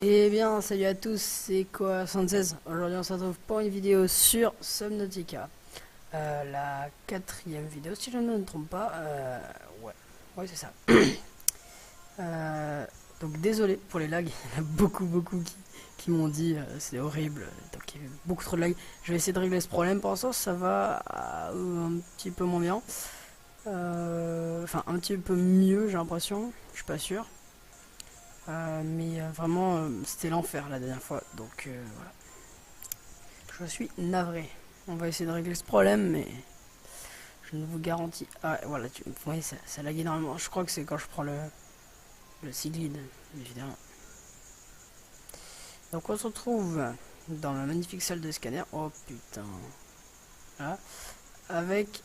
Eh bien, salut à tous, c'est quoi 76. Aujourd'hui, on se retrouve pour une vidéo sur Subnautica. La quatrième vidéo, si je ne me trompe pas. Ouais, ouais, c'est ça. Euh, donc, désolé pour les lags. Il y en a beaucoup qui m'ont dit c'est horrible. Donc, il y avait beaucoup trop de lag. Je vais essayer de régler ce problème. Pour l'instant, ça va un petit peu moins bien. Enfin, un petit peu mieux, j'ai l'impression. Je suis pas sûr. Mais vraiment, c'était l'enfer la dernière fois. Donc, voilà. Je suis navré. On va essayer de régler ce problème, mais je ne vous garantis. Ah, voilà, vous voyez, ça lag énormément. Je crois que c'est quand je prends le Siglid, évidemment. Donc, on se retrouve dans la magnifique salle de scanner. Oh putain. Voilà. Avec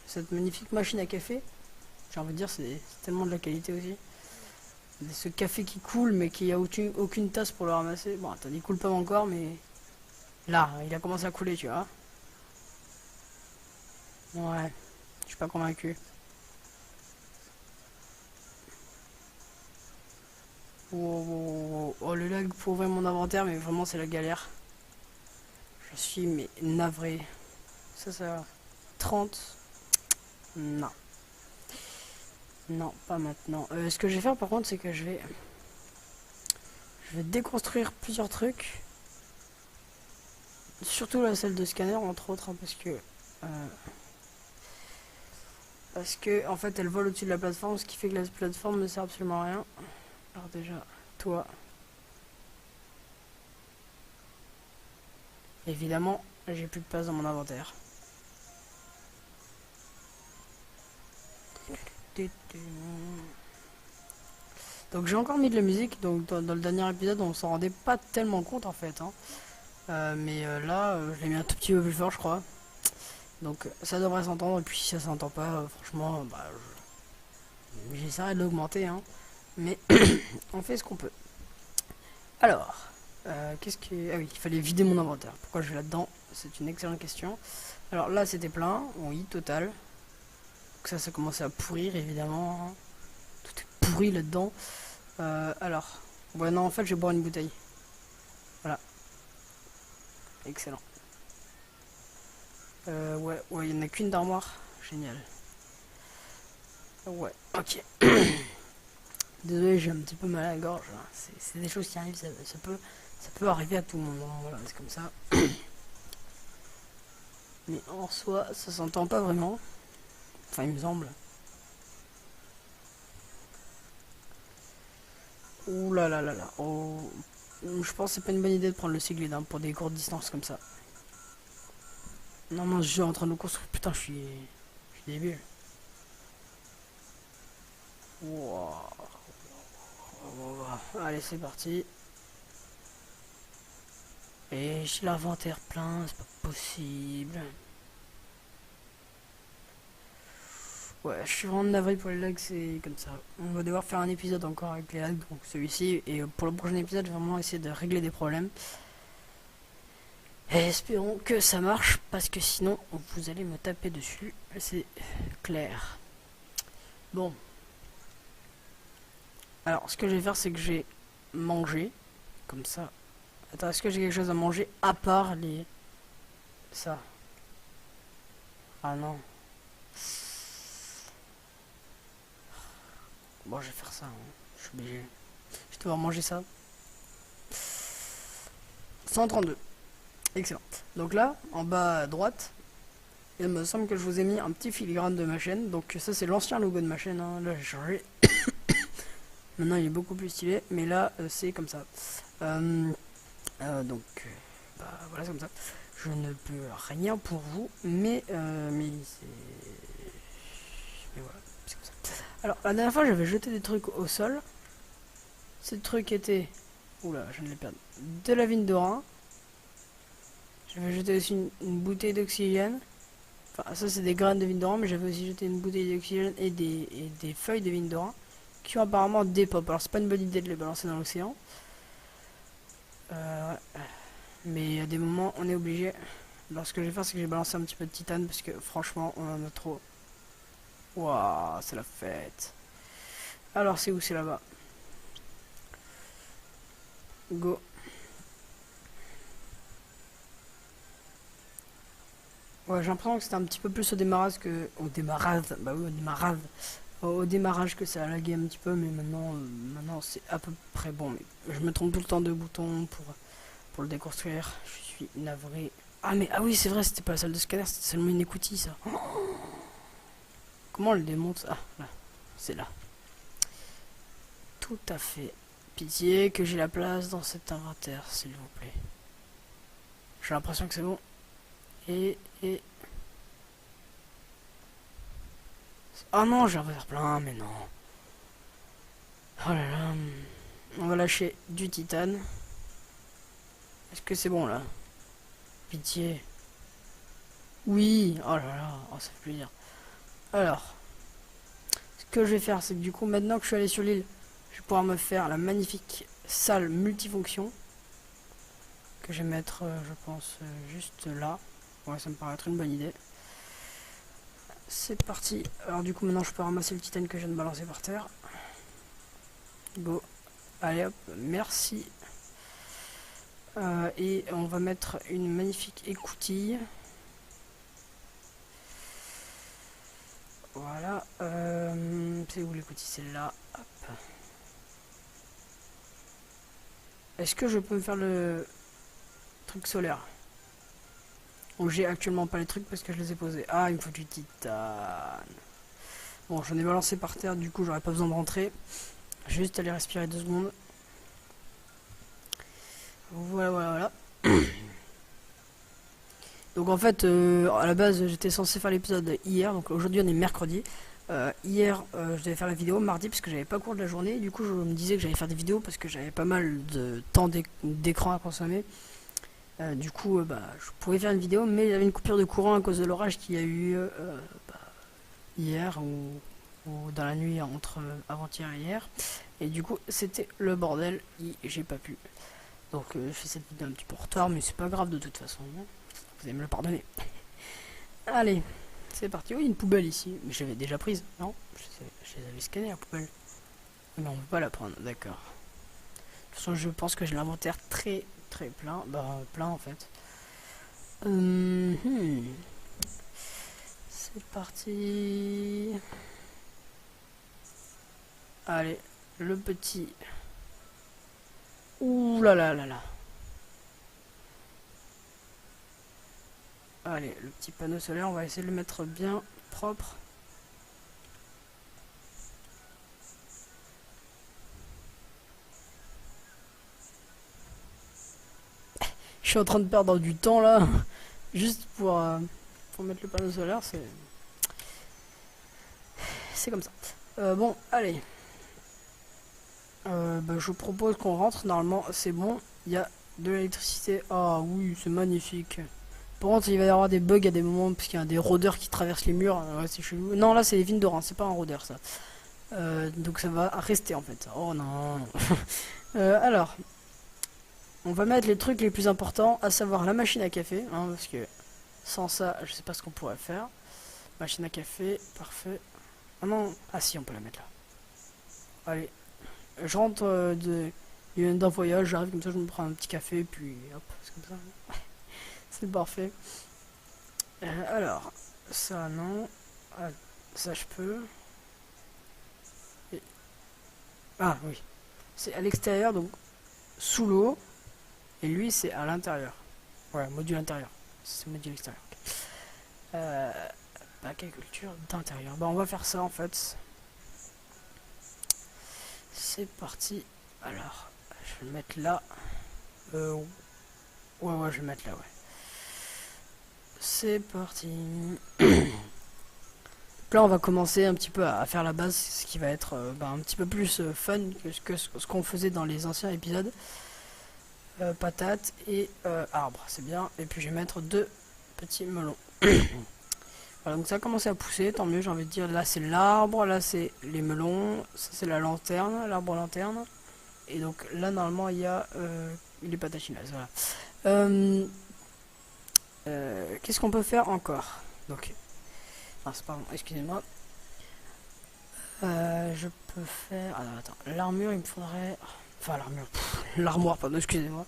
cette magnifique machine à café. J'ai envie de dire, c'est tellement de la qualité aussi. Ce café qui coule, mais qui a aucune tasse pour le ramasser. Bon, attends, il coule pas encore, mais là, il a commencé à couler, tu vois. Ouais, je suis pas convaincu. Oh, le lag pour ouvrir mon inventaire, mais vraiment c'est la galère. Je suis mais navré. Ça. 30. Non. Non, pas maintenant. Ce que je vais faire par contre, c'est que je vais déconstruire plusieurs trucs. Surtout la salle de scanner, entre autres, hein, parce que en fait elle vole au-dessus de la plateforme, ce qui fait que la plateforme ne sert absolument à rien. Alors déjà, toi, évidemment, j'ai plus de place dans mon inventaire. Donc j'ai encore mis de la musique, donc dans le dernier épisode on s'en rendait pas tellement compte en fait, hein. Mais là je l'ai mis un tout petit peu plus fort je crois. Donc ça devrait s'entendre, et puis si ça s'entend pas, franchement, bah, j'essaierai de l'augmenter, hein. Mais on fait ce qu'on peut. Alors, qu'est-ce que... Ah oui, il fallait vider mon inventaire. Pourquoi je vais là-dedans? C'est une excellente question. Alors là c'était plein, oui, total. Donc ça commençait à pourrir évidemment, hein. Tout est pourri là-dedans. Alors, ouais non en fait je vais boire une bouteille. Voilà, excellent. Ouais, il n'y en a qu'une d'armoire. Génial. Ouais, ok. Désolé, j'ai un petit peu mal à la gorge, hein. C'est des choses qui arrivent, ça peut arriver à tout le monde, hein. Voilà, c'est comme ça. Mais en soi, ça s'entend pas vraiment. Enfin, il me semble. Ouh là là là là. Oh. Je pense que c'est pas une bonne idée de prendre le Siglid, hein, pour des courtes distances comme ça. Non, non, je suis en train de construire. Putain, je suis débile. Wow. Allez, c'est parti. Et j'ai l'inventaire plein, c'est pas possible. Ouais, je suis vraiment navré pour les lags, c'est comme ça. On va devoir faire un épisode encore avec les lags, donc celui-ci. Et pour le prochain épisode, je vais vraiment essayer de régler des problèmes. Et espérons que ça marche, parce que sinon, vous allez me taper dessus. C'est clair. Bon. Alors, ce que je vais faire, c'est que j'ai mangé. Comme ça. Attends, est-ce que j'ai quelque chose à manger à part les... Ça. Ah non. Bon, je vais faire ça, hein. Je suis obligé. Je vais devoir manger ça. 132. Excellent. Donc là, en bas à droite, il me semble que je vous ai mis un petit filigrane de ma chaîne. Donc ça, c'est l'ancien logo de ma chaîne, hein. Là, j'ai changé. Maintenant, il est beaucoup plus stylé. Mais là, c'est comme ça. Euh, donc, bah, voilà, c'est comme ça. Je ne peux rien pour vous. Mais voilà, c'est comme ça. Alors, la dernière fois, j'avais jeté des trucs au sol. Ces trucs étaient... Oula, je viens de les perdre. De la vigne d'orin. J'avais jeté aussi une bouteille d'oxygène. Enfin, ça c'est des graines de vigne d'orin, mais j'avais aussi jeté une bouteille d'oxygène et des feuilles de vigne d'orin qui ont apparemment des pop. Alors c'est pas une bonne idée de les balancer dans l'océan. Ouais. Mais à des moments on est obligé. Alors ce que je vais faire, c'est que j'ai balancé un petit peu de titane parce que franchement on en a trop. Waouh, c'est la fête. Alors c'est où? C'est là-bas. Go. Ouais, j'ai l'impression que c'était un petit peu plus au démarrage que... Au démarrage, bah oui, au démarrage. Au démarrage que ça a lagué un petit peu, mais maintenant c'est à peu près bon. Mais je me trompe tout le temps de bouton pour le déconstruire. Je suis navré. Ah mais, ah oui, c'est vrai, c'était pas la salle de scanner, c'était seulement une écoutille, ça. Comment on le démonte? Ah, là, c'est là. Tout à fait. Pitié que j'ai la place dans cet inventaire, s'il vous plaît. J'ai l'impression que c'est bon. Et... Oh non, j'ai un faire plein, mais non. Oh là là. On va lâcher du titane. Est-ce que c'est bon là? Pitié. Oui. Oh là là. Oh, ça fait plaisir. Alors, ce que je vais faire, c'est que du coup, maintenant que je suis allé sur l'île, je vais pouvoir me faire la magnifique salle multifonction. Que je vais mettre, je pense, juste là. Ouais, ça me paraît être une bonne idée. C'est parti. Alors du coup, maintenant, je peux ramasser le titane que je viens de balancer par terre. Go. Allez hop, merci. Et on va mettre une magnifique écoutille. Voilà. C'est où l'écoutille? C'est là. Hop. Est-ce que je peux me faire le truc solaire? Ou j'ai actuellement pas les trucs parce que je les ai posés. Ah, il me faut du titane. Bon, j'en ai balancé par terre, du coup, j'aurais pas besoin de rentrer. Je vais juste aller respirer 2 secondes. Voilà, voilà, voilà. Donc en fait, à la base, j'étais censé faire l'épisode hier. Donc aujourd'hui, on est mercredi. Hier, je devais faire la vidéo mardi parce que j'avais pas cours de la journée. Du coup, je me disais que j'allais faire des vidéos parce que j'avais pas mal de temps d'écran à consommer. Du coup, bah, je pouvais faire une vidéo, mais il y avait une coupure de courant à cause de l'orage qu'il y a eu bah, hier ou dans la nuit entre avant-hier et hier. Et du coup, c'était le bordel et j'ai pas pu. Donc, je fais cette vidéo un petit peu en retard, mais c'est pas grave de toute façon. Vous allez me le pardonner. Allez, c'est parti. Oh, il y a une poubelle ici. Mais j'avais déjà prise, non? Je les avais scannés la poubelle. Mais on peut pas la prendre, d'accord. De toute façon, je pense que j'ai l'inventaire très plein. Bah, plein en fait. C'est parti. Allez, le petit. Ouh là là là là. Allez, le petit panneau solaire, on va essayer de le mettre bien propre. Je suis en train de perdre du temps là, juste pour mettre le panneau solaire, c'est comme ça. Bon, allez. Bah, je propose qu'on rentre, normalement c'est bon, il y a de l'électricité. Ah oui, c'est magnifique. Par contre, il va y avoir des bugs à des moments, parce qu'il y a des rôdeurs qui traversent les murs, ouais, c'est chelou. Non, là c'est les vignes d'Oran, c'est pas un rôdeur ça. Donc ça va rester en fait. Oh non. Alors, on va mettre les trucs les plus importants, à savoir la machine à café, hein, parce que sans ça, je sais pas ce qu'on pourrait faire. Machine à café, parfait. Ah non, ah si, on peut la mettre là. Allez, je rentre d'un voyage, j'arrive comme ça, je me prends un petit café, puis hop, c'est comme ça. C'est parfait. Alors, ça non. Ah, ça je peux. Et... Ah oui. C'est à l'extérieur, donc sous l'eau. Et lui, c'est à l'intérieur. Ouais, module intérieur. C'est module extérieur. Aquaculture d'intérieur. Bah, on va faire ça en fait. C'est parti. Alors, je vais le mettre là. Ouais, je vais le mettre là, ouais. C'est parti. Là, on va commencer un petit peu à faire la base, ce qui va être un petit peu plus fun que ce qu'on faisait dans les anciens épisodes. Patates et arbres, c'est bien. Et puis je vais mettre 2 petits melons. Voilà, donc ça a commencé à pousser, tant mieux, j'ai envie de dire. Là c'est l'arbre, là c'est les melons, ça c'est la lanterne, l'arbre lanterne. Et donc là normalement il y a les patates chinoises. Voilà. Qu'est-ce qu'on peut faire encore? Donc, pardon, excusez-moi. Je peux faire. Alors attends, l'armure il me faudrait Enfin, l'armure. L'armoire, pardon, excusez-moi.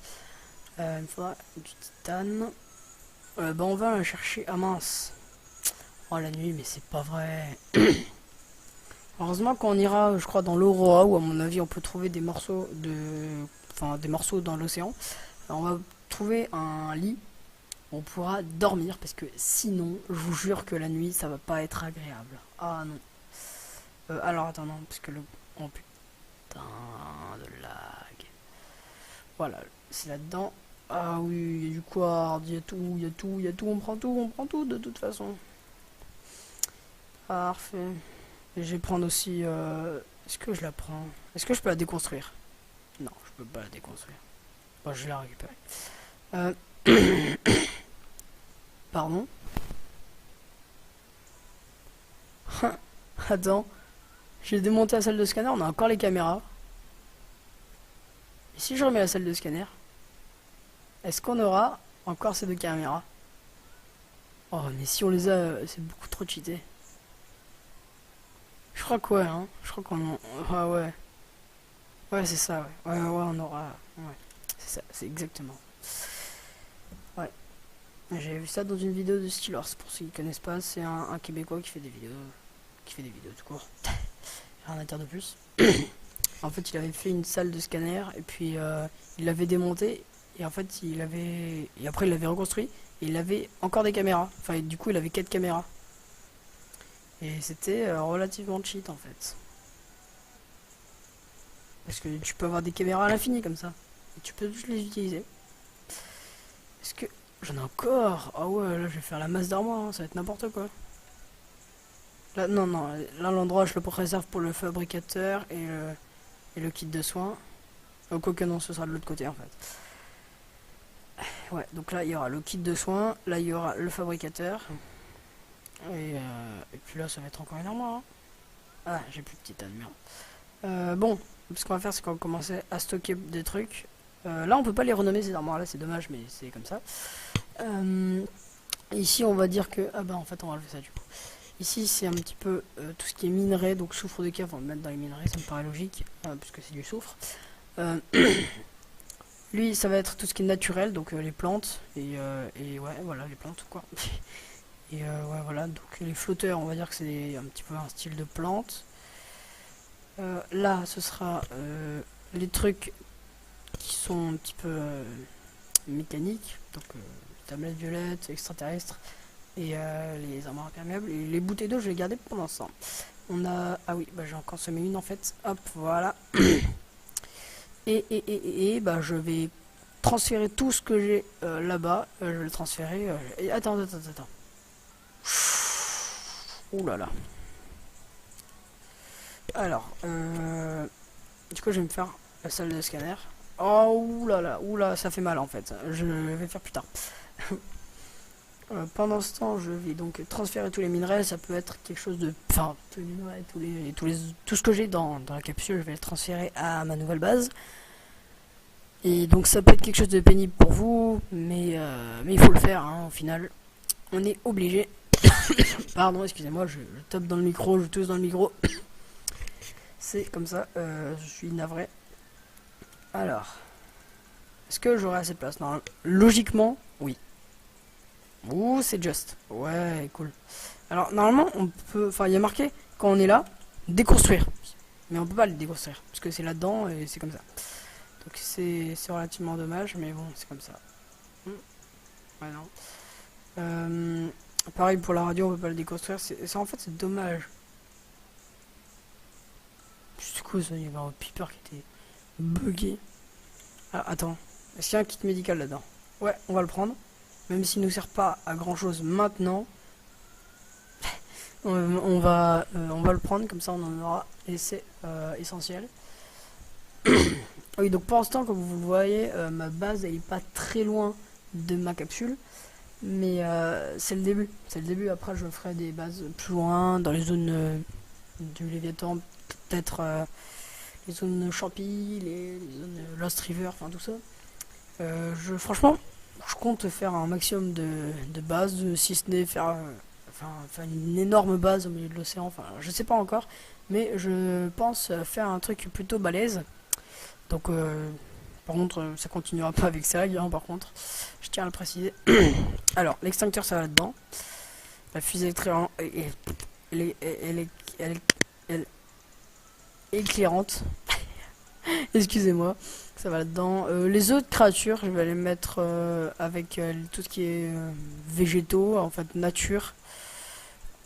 Il me faudra du titane. Bah, on va la chercher. Ah mince. Oh, la nuit, mais c'est pas vrai. Heureusement qu'on ira, je crois, dans l'Aurora, où à mon avis on peut trouver des morceaux de... Enfin, des morceaux dans l'océan. On va trouver un lit où on pourra dormir, parce que sinon, je vous jure que la nuit, ça va pas être agréable. Ah non. Alors, attends, non, parce que le... Oh putain, de lag. Voilà, c'est là-dedans. Ah oui, il y a du quart, il y a tout, il y a tout, il y a tout, on prend tout de toute façon. Parfait. Et je vais prendre aussi... Est-ce que je la prends? Est-ce que je peux la déconstruire? Non, je peux pas la déconstruire. Bon, je vais la récupérer. Pardon. Attends. J'ai démonté la salle de scanner, on a encore les caméras. Et si je remets la salle de scanner, est-ce qu'on aura encore ces deux caméras? Oh, mais si on les a, c'est beaucoup trop cheaté. Je crois que ouais, hein. Je crois qu'on en... Ah ouais. Ouais, c'est ça, ouais. Ouais, on aura... Ouais. C'est ça, c'est exactement. Ouais. J'ai vu ça dans une vidéo de Steelers. Pour ceux qui connaissent pas, c'est un Québécois qui fait des vidéos. Qui fait des vidéos tout court. Rien à dire de plus. En fait, il avait fait une salle de scanner et puis il l'avait démonté et en fait, il avait et après il l'avait reconstruit et il avait encore des caméras. Enfin, du coup, il avait 4 caméras. Et c'était relativement cheat en fait. Parce que tu peux avoir des caméras à l'infini comme ça. Et tu peux juste les utiliser. Est-ce que j'en ai encore? Ah ouais, là je vais faire la masse d'armoire, hein, ça va être n'importe quoi. Là, non, non, là l'endroit je le préserve pour le fabricateur et le kit de soins. Quoique non, ce sera de l'autre côté en fait. Ouais, donc là il y aura le kit de soins, là il y aura le fabricateur. Et puis là ça va être encore une armoire. Hein. Ah, j'ai plus de titane, merde. Bon, ce qu'on va faire c'est qu'on va commencer à stocker des trucs. Là on peut pas les renommer ces armoires là, c'est dommage mais c'est comme ça. Ici on va dire que... Ah bah en fait on va lever ça du coup. Ici c'est un petit peu tout ce qui est minerai, donc soufre de cave on va le mettre dans les minerais, ça me paraît logique, puisque c'est du soufre. Lui ça va être tout ce qui est naturel, donc les plantes, et ouais voilà les plantes quoi. Et ouais voilà, donc les flotteurs on va dire que c'est un petit peu un style de plante. Là ce sera les trucs qui sont un petit peu mécaniques, donc tablettes violettes, extraterrestres, et les armoires imperméables, et les bouteilles d'eau je vais les garder pour l'instant. On a... Ah oui, bah j'ai encore semé une en fait, hop, voilà. Bah je vais transférer tout ce que j'ai là-bas, je vais le transférer... et attends. Ouh là là. Alors, du coup je vais me faire la salle de scanner. Oh ouh là, ça fait mal en fait, je vais faire plus tard. Pendant ce temps, je vais donc transférer tous les minerais. Ça peut être quelque chose de... Enfin, tous les minerais, tout ce que j'ai dans la capsule, je vais le transférer à ma nouvelle base. Et donc ça peut être quelque chose de pénible pour vous, mais il faut le faire, hein, au final. On est obligé. Pardon, excusez-moi, je tape dans le micro, je tousse dans le micro. C'est comme ça, je suis navré. Alors, est-ce que j'aurai assez de place? Non, logiquement, oui. Ouh, c'est juste. Ouais, cool. Alors, normalement, on peut... Enfin, il y a marqué, quand on est là, déconstruire. Mais on peut pas le déconstruire, parce que c'est là-dedans, et c'est comme ça. Donc, c'est relativement dommage, mais bon, c'est comme ça. Ouais, non. Pareil, pour la radio, on peut pas le déconstruire. En fait, c'est dommage. Du coup, il y avait un piper qui était bugué. Ah, attends. Est-ce qu'il y a un kit médical là-dedans? Ouais, on va le prendre. Même s'il nous sert pas à grand chose maintenant, on va le prendre, comme ça on en aura, et c'est essentiel. Oui, donc pour l'instant, comme vous le voyez, ma base elle est pas très loin de ma capsule, mais c'est le début. C'est le début, après je ferai des bases plus loin, dans les zones du Léviathan, peut-être les zones Champy, les zones Lost River, enfin tout ça. Franchement, je compte faire un maximum de bases, si ce n'est faire une énorme base au milieu de l'océan. Enfin, je sais pas encore, mais je pense faire un truc plutôt balèze. Donc, par contre, ça continuera pas avec ça, hein, par contre. Je tiens à le préciser. Alors, l'extincteur, ça va là-dedans. La fusée elle est éclairante. Excusez-moi. Ça va là-dedans. Les autres créatures, je vais les mettre avec tout ce qui est végétaux, en fait, nature.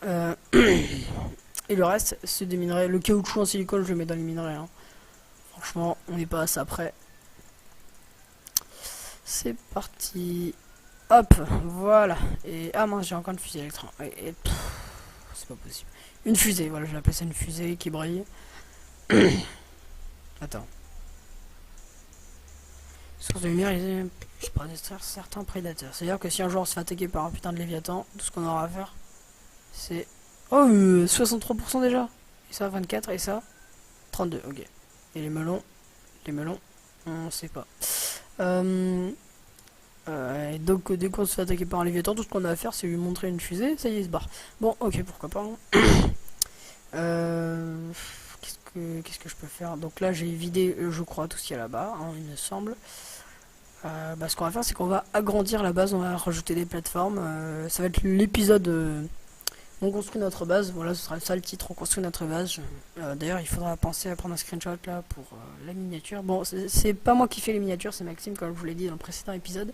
Et le reste, c'est des minerais. Le caoutchouc en silicone, je le mets dans les minerais. Hein. Franchement, on n'est pas à ça près. C'est parti. Hop, voilà. Et ah mince, j'ai encore une fusée électrique. C'est pas possible. Une fusée, voilà, je l'appelle ça une fusée qui brille. Attends. Source de lumière, je pourrais détruire certains prédateurs. C'est-à-dire que si un jour on se fait attaquer par un putain de léviathan, tout ce qu'on aura à faire, c'est... Oh, 63% déjà. Et ça, 24, et ça, 32, ok. Et les melons, on sait pas. Et donc dès qu'on se fait attaquer par un léviathan, tout ce qu'on a à faire c'est lui montrer une fusée, ça y est il se barre. Bon ok pourquoi pas. Qu'est-ce que je peux faire? Donc là j'ai vidé je crois tout ce qu'il y a là-bas, hein, il me semble. Ce qu'on va faire c'est qu'on va agrandir la base, on va rajouter des plateformes. Ça va être l'épisode on construit notre base, voilà ce sera ça le titre, on construit notre base. D'ailleurs il faudra penser à prendre un screenshot là pour la miniature. Bon c'est pas moi qui fais les miniatures, c'est Maxime comme je vous l'ai dit dans le précédent épisode.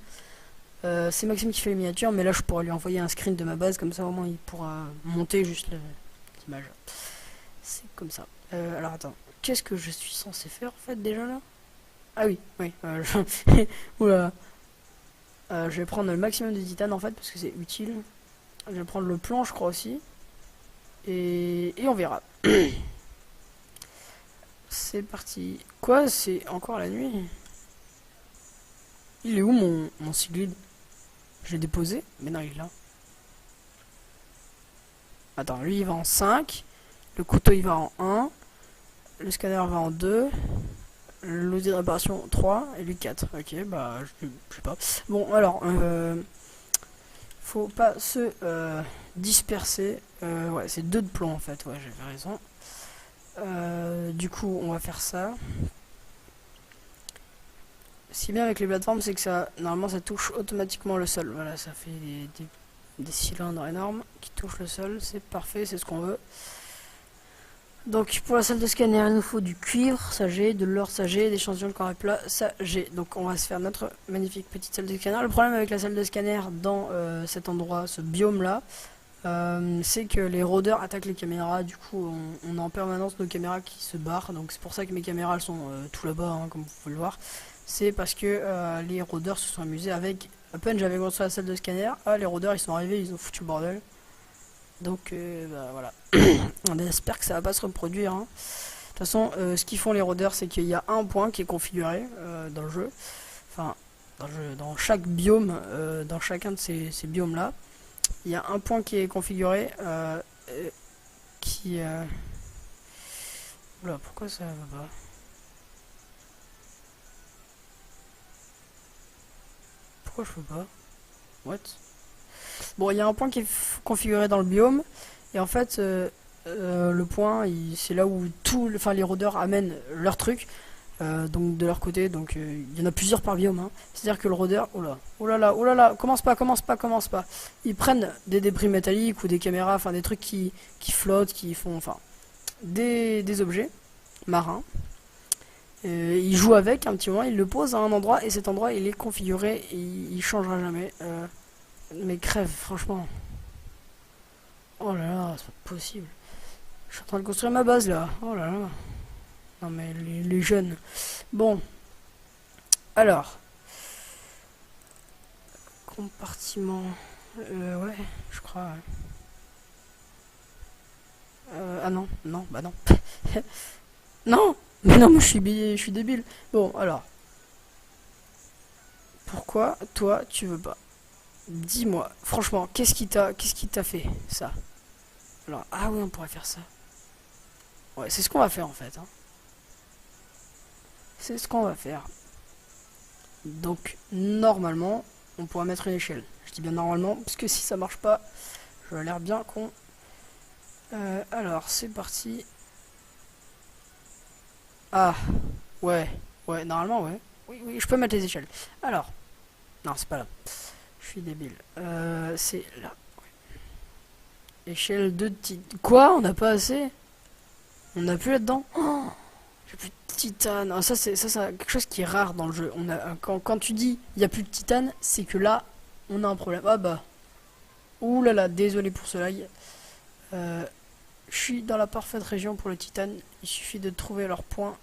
C'est Maxime qui fait les miniatures, mais là je pourrais lui envoyer un screen de ma base, comme ça au moins il pourra monter juste l'image. C'est comme ça. Alors attends, qu'est-ce que je suis censé faire en fait déjà là? Ah oui, oui. Oula. Je vais prendre le maximum de titane en fait parce que c'est utile. Je vais prendre le plan je crois aussi. Et on verra. C'est parti. Quoi? C'est encore la nuit? Il est où mon cyclide? Je l'ai déposé? Mais non, il est là. Attends, lui il va en 5. Le couteau il va en 1. Le scanner va en 2. L'outil de réparation 3. Et lui 4. Ok, bah je sais pas. Bon, alors, faut pas se disperser. Ouais, c'est 2 de plomb en fait. Ouais, j'avais raison. Du coup, on va faire ça. Ce qui est bien avec les plateformes, c'est que ça, normalement, ça touche automatiquement le sol. Voilà, ça fait des cylindres énormes qui touchent le sol. C'est parfait, c'est ce qu'on veut. Donc, pour la salle de scanner, il nous faut du cuivre, ça j'ai, de l'or, ça j'ai, des échantillons de corps plat, ça j'ai. Donc, on va se faire notre magnifique petite salle de scanner. Le problème avec la salle de scanner dans cet endroit, ce biome-là, c'est que les rôdeurs attaquent les caméras. Du coup, on a en permanence nos caméras qui se barrent. Donc, c'est pour ça que mes caméras elles sont tout là-bas, hein, comme vous pouvez le voir. C'est parce que les rôdeurs se sont amusés avec... À peine j'avais construit la salle de scanner, les rôdeurs ils sont arrivés, ils ont foutu le bordel. Donc bah, voilà. On espère que ça va pas se reproduire. Hein. De toute façon, ce qu'ils font les rôdeurs, c'est qu'il y a un point qui est configuré dans le jeu. Enfin, dans chaque biome, dans chacun de ces biomes là, il y a un point qui est configuré qui... Oula, pourquoi ça va pas? Pourquoi je peux pas? What? Bon, il y a un point qui est configuré dans le biome. Et en fait, le point, c'est là où les rôdeurs amènent leur truc. Donc de leur côté, donc il y en a plusieurs par biome. Hein. C'est-à-dire que le rôdeur, oh là là, commence pas. Ils prennent des débris métalliques ou des caméras, enfin des trucs qui flottent, qui font, enfin, des objets marins. Il joue avec un petit moment, il le pose à un endroit et cet endroit il est configuré et il changera jamais. Mais crève, franchement. Oh là là, c'est pas possible. Je suis en train de construire ma base là. Oh là là. Non mais les jeunes. Bon. Alors. Compartiment. Ouais, je crois. Ouais. Ah non, bah non. Non. Mais non, moi je suis débile. Bon, alors. Pourquoi toi tu veux pas? Dis-moi, franchement, qu'est-ce qui t'a fait ça? Alors, ah oui, on pourrait faire ça. Ouais, c'est ce qu'on va faire en fait. Hein. C'est ce qu'on va faire. Donc, normalement, on pourra mettre une échelle. Je dis bien normalement, parce que si ça marche pas, je l'air bien con. Alors, c'est parti. Ah, ouais, Ouais, normalement, ouais. Oui, oui, je peux mettre les échelles. Alors, non, c'est pas là. Je suis débile. C'est là. Échelle de titane. Quoi? On n'a pas assez? On n'a plus là-dedans? Oh, j'ai plus de titane. Ah, ça, c'est quelque chose qui est rare dans le jeu. Quand tu dis il n'y a plus de titane, c'est que là, on a un problème. Ah bah. Ouh là là, désolé pour cela. Je suis dans la parfaite région pour le titane. Il suffit de trouver leur point.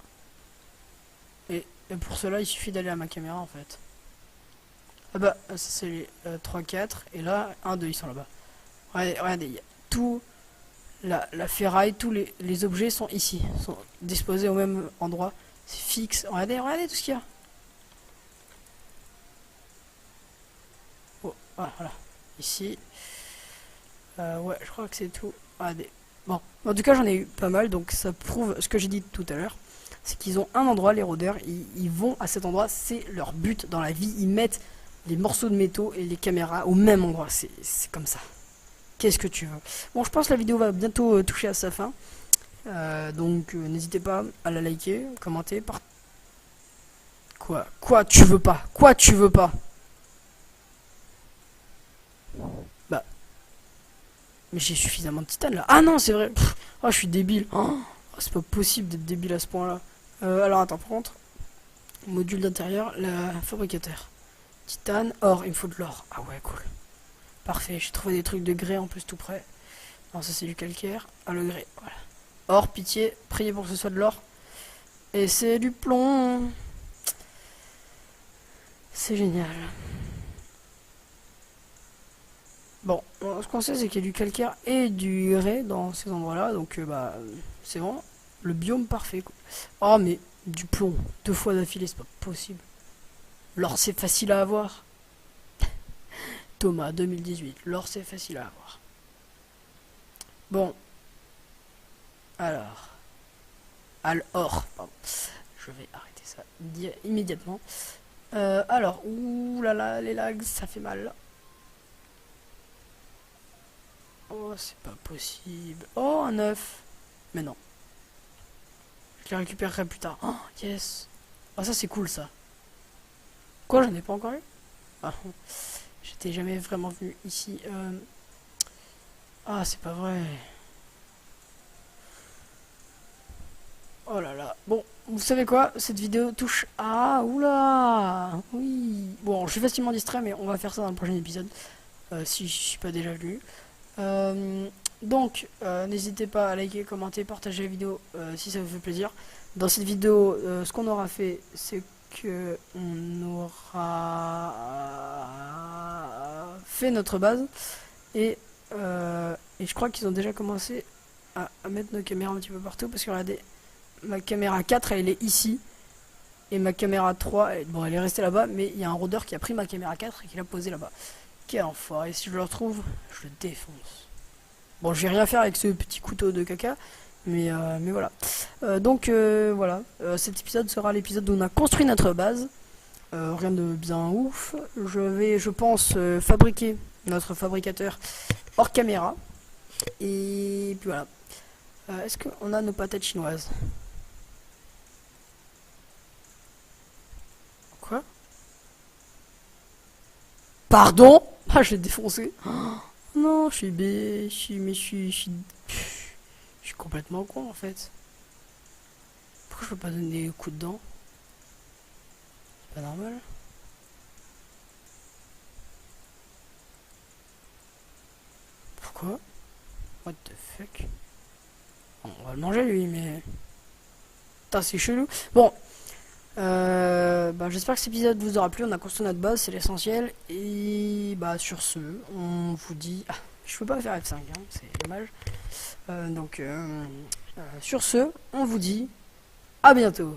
Et pour cela, il suffit d'aller à ma caméra en fait. Ah bah, ça c'est les 3, 4. Et là, 1, 2, ils sont là-bas. Regardez, il y a tout. La ferraille, tous les objets sont ici. Sont disposés au même endroit. C'est fixe. Regardez tout ce qu'il y a. Oh, voilà. Ici. Ouais, je crois que c'est tout. Regardez. Bon, en tout cas, j'en ai eu pas mal. Donc ça prouve ce que j'ai dit tout à l'heure. C'est qu'ils ont un endroit, les rôdeurs, ils vont à cet endroit, c'est leur but dans la vie, ils mettent les morceaux de métaux et les caméras au même endroit, c'est comme ça. Qu'est-ce que tu veux? Bon, je pense que la vidéo va bientôt toucher à sa fin, donc n'hésitez pas à la liker, commenter, Quoi tu veux pas? Quoi tu veux pas? Bah, mais j'ai suffisamment de titane là. Ah non, c'est vrai. Oh, je suis débile. Oh, c'est pas possible d'être débile à ce point-là. Alors attends, par contre, module d'intérieur, la fabricateur. Titane, or, il me faut de l'or. Ah ouais, cool. Parfait, j'ai trouvé des trucs de grès en plus tout près. Non, ça c'est du calcaire. Ah, le grès, voilà. Or, pitié, priez pour que ce soit de l'or. Et c'est du plomb. C'est génial. Bon, ce qu'on sait c'est qu'il y a du calcaire et du grès dans ces endroits-là. Donc, bah, c'est vraiment le biome parfait, quoi. Oh, mais du plomb, 2 fois d'affilée, c'est pas possible. L'or, c'est facile à avoir. Thomas, 2018. L'or, c'est facile à avoir. Bon. Alors, pardon. Je vais arrêter ça immédiatement. Alors, ouh là là, les lags, ça fait mal. Oh, c'est pas possible. Oh, un œuf. Mais non. Je les récupérerai plus tard. Oh, yes. Oh, ça c'est cool ça. Quoi, j'en ai pas encore eu? Ah, j'étais jamais vraiment venu ici. Ah, c'est pas vrai. Oh là là. Bon, vous savez quoi? Cette vidéo touche... Ah, oula. Oui. Bon, je suis facilement distrait, mais on va faire ça dans le prochain épisode. Si je suis pas déjà venu. Donc, n'hésitez pas à liker, commenter, partager la vidéo si ça vous fait plaisir. Dans cette vidéo, ce qu'on aura fait, c'est que on aura fait notre base et je crois qu'ils ont déjà commencé à mettre nos caméras un petit peu partout parce que regardez, ma caméra 4 elle est ici et ma caméra 3 bon, elle est restée là-bas, mais il y a un rôdeur qui a pris ma caméra 4 et qui l'a posée là-bas. Quel enfoiré, si je le retrouve, je le défonce. Bon, je vais rien faire avec ce petit couteau de caca, mais voilà. Donc voilà, cet épisode sera l'épisode où on a construit notre base. Rien de bien ouf. Je vais, je pense, fabriquer notre fabricateur hors caméra. Et puis voilà. Est-ce qu'on a nos patates chinoises? Quoi? Pardon? Ah, je l'ai défoncé. Oh, non, je suis bé... Je suis complètement con en fait. Pourquoi je peux pas donner des coups de dents? C'est pas normal. Pourquoi? What the fuck? Bon, on va le manger lui, mais... Putain, c'est chelou. Bon, bah, j'espère que cet épisode vous aura plu. On a construit notre base, c'est l'essentiel. Et bah sur ce, on vous dit... Ah, je peux pas faire F5, hein, c'est dommage. Donc, sur ce, on vous dit à bientôt.